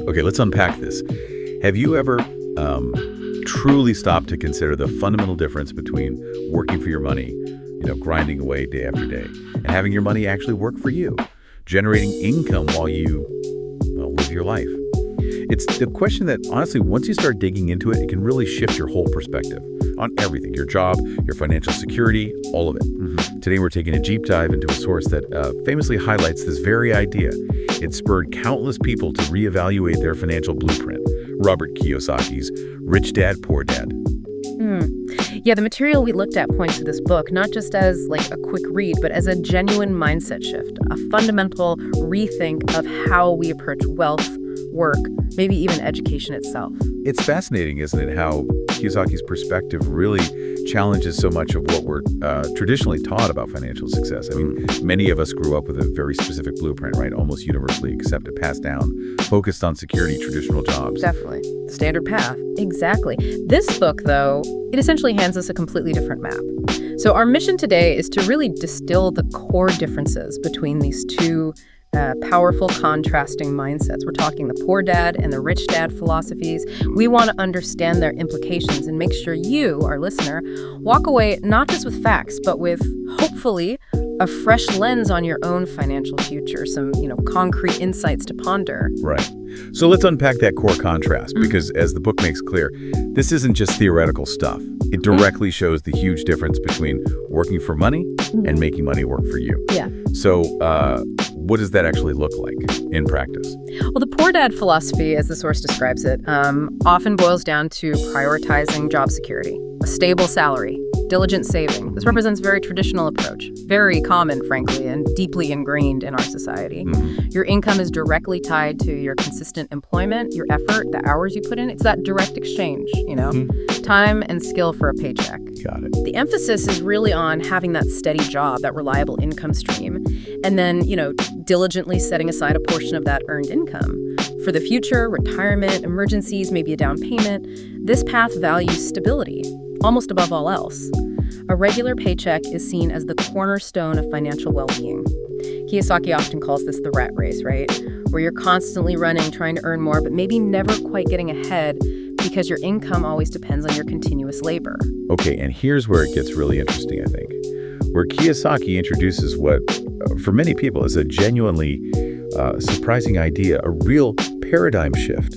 Okay, let's unpack this. Have you ever truly stopped to consider the fundamental difference between working for your money, grinding away day after day, and having your money actually work for you, generating income while you live your life? It's the question that, honestly, once you start digging into it, it can really shift your whole perspective on everything, your job, your financial security, all of it. Today, we're taking a deep dive into a source that famously highlights this very idea. It spurred countless people to reevaluate their financial blueprint. Robert Kiyosaki's Rich Dad, Poor Dad. Yeah, the material we looked at points to this book not just as like a quick read, but as a genuine mindset shift, a fundamental rethink of how we approach wealth, work, maybe even education itself. It's fascinating, isn't it, how Kiyosaki's perspective really challenges so much of what we're traditionally taught about financial success. I mean, many of us grew up with a very specific blueprint, right? Almost universally accepted, passed down, focused on security, traditional jobs. Definitely. The standard path. Exactly. This book, though, it essentially hands us a completely different map. So our mission today is to really distill the core differences between these two powerful contrasting mindsets. We're talking the poor dad and the rich dad philosophies. We want to understand their implications and make sure you, our listener, walk away not just with facts, but with, hopefully, a fresh lens on your own financial future, some, concrete insights to ponder. Right. So let's unpack that core contrast, because as the book makes clear, this isn't just theoretical stuff. It directly shows the huge difference between working for money and making money work for you. Yeah. So what does that actually look like in practice? Well, the poor dad philosophy, as the source describes it, often boils down to prioritizing job security, a stable salary, diligent saving. This represents a very traditional approach, very common, frankly, and deeply ingrained in our society. Your income is directly tied to your consistent employment, your effort, the hours you put in. It's that direct exchange, time and skill for a paycheck. Got it. The emphasis is really on having that steady job, that reliable income stream, and then, diligently setting aside a portion of that earned income for the future, retirement, emergencies, maybe a down payment. This path values stability, almost above all else. A regular paycheck is seen as the cornerstone of financial well-being. Kiyosaki often calls this the rat race, right? Where you're constantly running, trying to earn more, but maybe never quite getting ahead because your income always depends on your continuous labor. Okay, and here's where it gets really interesting, I think, where Kiyosaki introduces what, for many people, is a genuinely surprising idea, a real paradigm shift,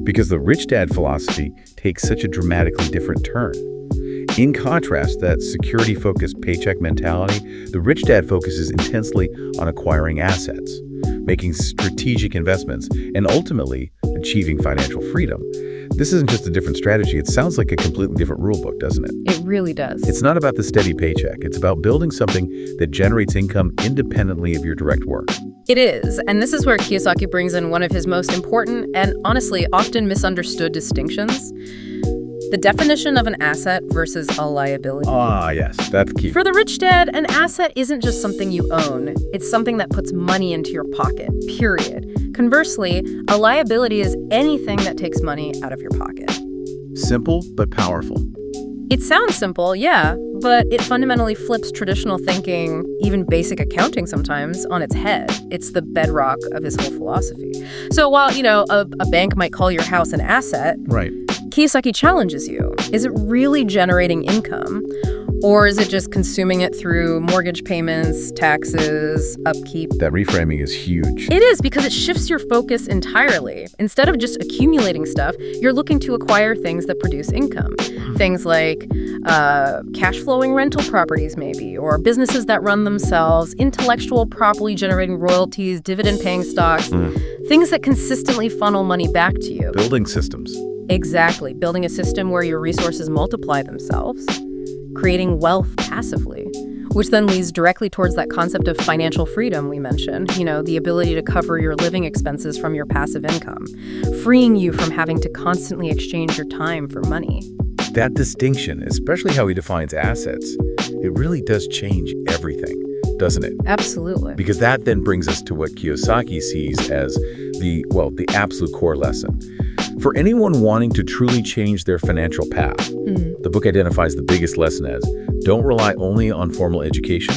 because the rich dad philosophy takes such a dramatically different turn. In contrast, that security-focused paycheck mentality, the rich dad focuses intensely on acquiring assets, making strategic investments, and ultimately achieving financial freedom. This isn't just a different strategy. It sounds like a completely different rule book, doesn't it? It really does. It's not about the steady paycheck. It's about building something that generates income independently of your direct work. It is, and this is where Kiyosaki brings in one of his most important and honestly often misunderstood distinctions. The definition of an asset versus a liability. Ah, yes, that's key. For the rich dad, an asset isn't just something you own. It's something that puts money into your pocket, period. Conversely, a liability is anything that takes money out of your pocket. Simple, but powerful. It sounds simple, yeah, but it fundamentally flips traditional thinking, even basic accounting sometimes, on its head. It's the bedrock of his whole philosophy. So while, a bank might call your house an asset, right, Kiyosaki challenges you. Is it really generating income? Or is it just consuming it through mortgage payments, taxes, upkeep? That reframing is huge. It is, because it shifts your focus entirely. Instead of just accumulating stuff, you're looking to acquire things that produce income. Things like cash flowing rental properties, maybe, or businesses that run themselves, intellectual property generating royalties, dividend paying stocks, things that consistently funnel money back to you. Building systems. Exactly. Building a system where your resources multiply themselves, creating wealth passively, which then leads directly towards that concept of financial freedom we mentioned, the ability to cover your living expenses from your passive income, freeing you from having to constantly exchange your time for money. That distinction, especially how he defines assets, it really does change everything, doesn't it? Absolutely. Because that then brings us to what Kiyosaki sees as the absolute core lesson. For anyone wanting to truly change their financial path, the book identifies the biggest lesson as: don't rely only on formal education,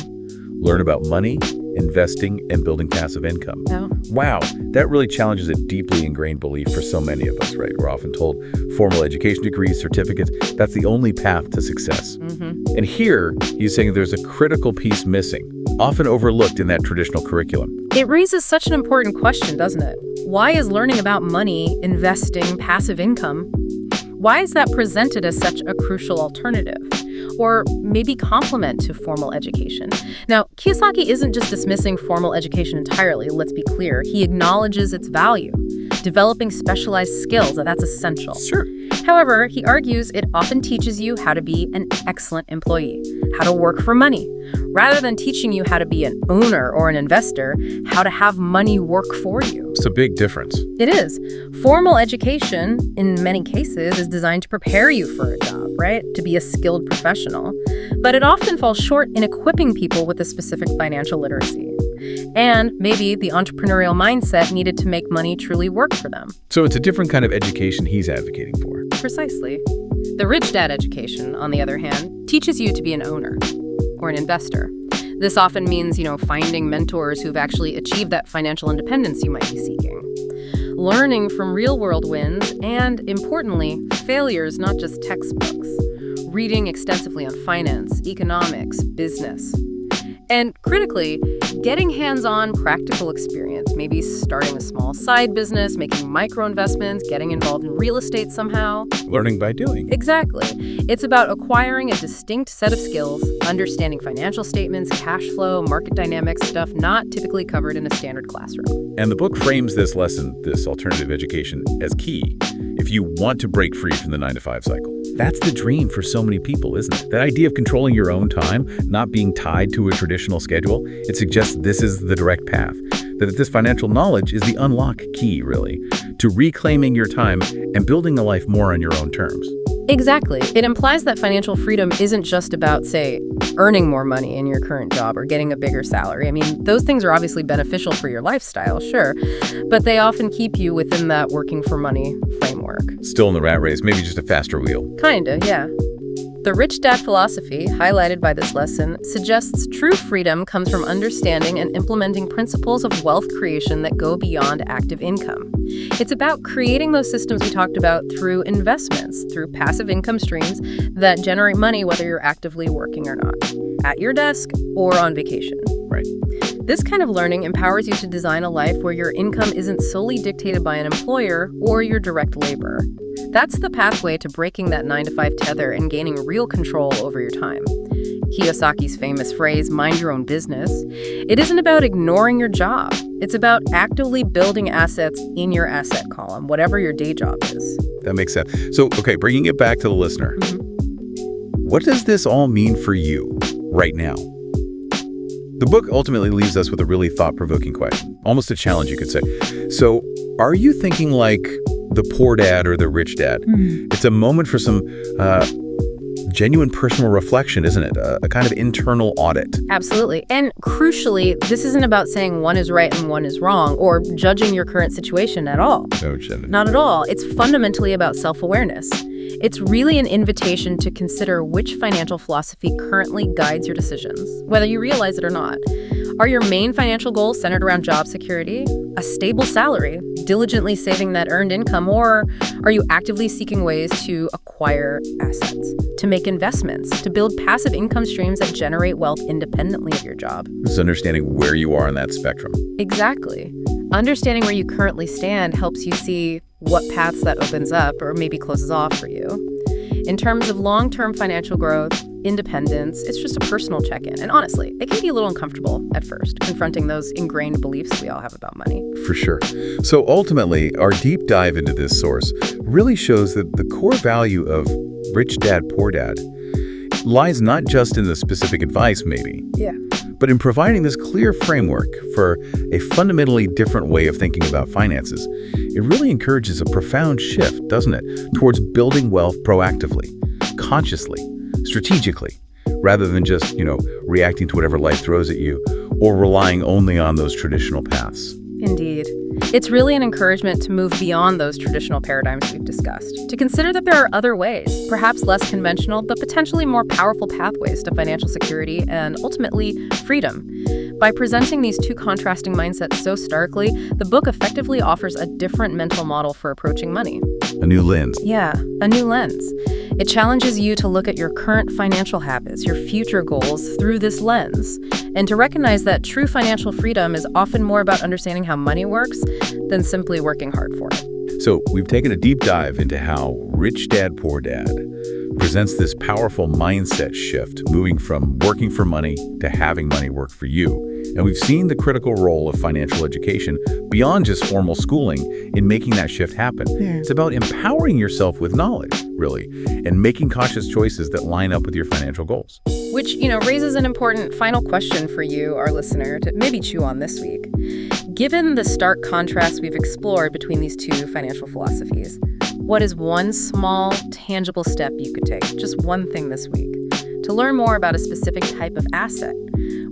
learn about money, investing, and building passive income. Oh. Wow, that really challenges a deeply ingrained belief for so many of us, right? We're often told formal education degrees, certificates, that's the only path to success. And here, he's saying there's a critical piece missing, often overlooked in that traditional curriculum. It raises such an important question, doesn't it? Why is learning about money, investing, passive income, why is that presented as such a crucial alternative? Or maybe complement to formal education? Now, Kiyosaki isn't just dismissing formal education entirely, let's be clear. He acknowledges its value. Developing specialized skills, that's essential. Sure. However, he argues it often teaches you how to be an excellent employee, how to work for money, rather than teaching you how to be an owner or an investor, how to have money work for you. It's a big difference. It is. Formal education, in many cases, is designed to prepare you for a job, right? To be a skilled professional. But it often falls short in equipping people with a specific financial literacy. And maybe the entrepreneurial mindset needed to make money truly work for them. So it's a different kind of education he's advocating for. Precisely. The rich dad education, on the other hand, teaches you to be an owner or an investor. This often means, finding mentors who've actually achieved that financial independence you might be seeking. Learning from real-world wins and, importantly, failures, not just textbooks. Reading extensively on finance, economics, business. And critically, getting hands-on practical experience, maybe starting a small side business, making micro-investments, getting involved in real estate somehow. Learning by doing. Exactly. It's about acquiring a distinct set of skills, understanding financial statements, cash flow, market dynamics, stuff not typically covered in a standard classroom. And the book frames this lesson, this alternative education, as key if you want to break free from the 9-to-5 cycle. That's the dream for so many people, isn't it? That idea of controlling your own time, not being tied to a traditional schedule, it suggests this is the direct path. That this financial knowledge is the unlock key, really, to reclaiming your time and building a life more on your own terms. Exactly. It implies that financial freedom isn't just about, say, earning more money in your current job or getting a bigger salary. I mean, those things are obviously beneficial for your lifestyle, sure, but they often keep you within that working for money framework. Still in the rat race, maybe just a faster wheel. Kinda, yeah. The rich dad philosophy, highlighted by this lesson, suggests true freedom comes from understanding and implementing principles of wealth creation that go beyond active income. It's about creating those systems we talked about through investments, through passive income streams that generate money whether you're actively working or not, at your desk or on vacation. Right. This kind of learning empowers you to design a life where your income isn't solely dictated by an employer or your direct labor. That's the pathway to breaking that 9-to-5 tether and gaining real control over your time. Kiyosaki's famous phrase, mind your own business, it isn't about ignoring your job. It's about actively building assets in your asset column, whatever your day job is. That makes sense. So, okay, bringing it back to the listener. What does this all mean for you right now? The book ultimately leaves us with a really thought-provoking question, almost a challenge, you could say. So, are you thinking like the poor dad or the rich dad? It's a moment for some genuine personal reflection, isn't it? A kind of internal audit. Absolutely. And crucially, this isn't about saying one is right and one is wrong or judging your current situation at all. No, Jen. Not at all. It's fundamentally about self-awareness. It's really an invitation to consider which financial philosophy currently guides your decisions, whether you realize it or not. Are your main financial goals centered around job security, a stable salary, diligently saving that earned income, or are you actively seeking ways to acquire assets, to make investments, to build passive income streams that generate wealth independently of your job? This is understanding where you are on that spectrum. Exactly. Understanding where you currently stand helps you see what paths that opens up or maybe closes off for you. In terms of long-term financial growth, independence, it's just a personal check-in. And honestly, it can be a little uncomfortable at first, confronting those ingrained beliefs we all have about money. For sure. So ultimately, our deep dive into this source really shows that the core value of Rich Dad, Poor Dad lies not just in the specific advice, maybe, but in providing this clear framework for a fundamentally different way of thinking about finances. It really encourages a profound shift, doesn't it, towards building wealth proactively, consciously, strategically, rather than just, reacting to whatever life throws at you or relying only on those traditional paths. Indeed. It's really an encouragement to move beyond those traditional paradigms we've discussed, to consider that there are other ways, perhaps less conventional, but potentially more powerful pathways to financial security and ultimately freedom. By presenting these two contrasting mindsets so starkly, the book effectively offers a different mental model for approaching money. A new lens. Yeah, a new lens. It challenges you to look at your current financial habits, your future goals through this lens, and to recognize that true financial freedom is often more about understanding how money works than simply working hard for it. So we've taken a deep dive into how Rich Dad, Poor Dad presents this powerful mindset shift, moving from working for money to having money work for you. And we've seen the critical role of financial education beyond just formal schooling in making that shift happen. It's about empowering yourself with knowledge, really, and making conscious choices that line up with your financial goals. Which, raises an important final question for you, our listener, to maybe chew on this week. Given the stark contrast we've explored between these two financial philosophies, what is one small, tangible step you could take, just one thing this week, to learn more about a specific type of asset,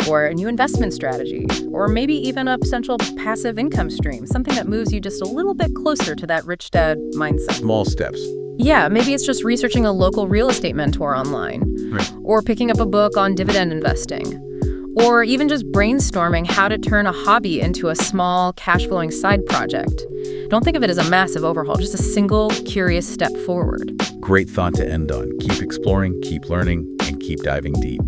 or a new investment strategy, or maybe even a potential passive income stream, something that moves you just a little bit closer to that rich dad mindset? Small steps. Yeah, maybe it's just researching a local real estate mentor online, Right. or picking up a book on dividend investing, or even just brainstorming how to turn a hobby into a small, cash-flowing side project. Don't think of it as a massive overhaul, just a single, curious step forward. Great thought to end on. Keep exploring, keep learning, and keep diving deep.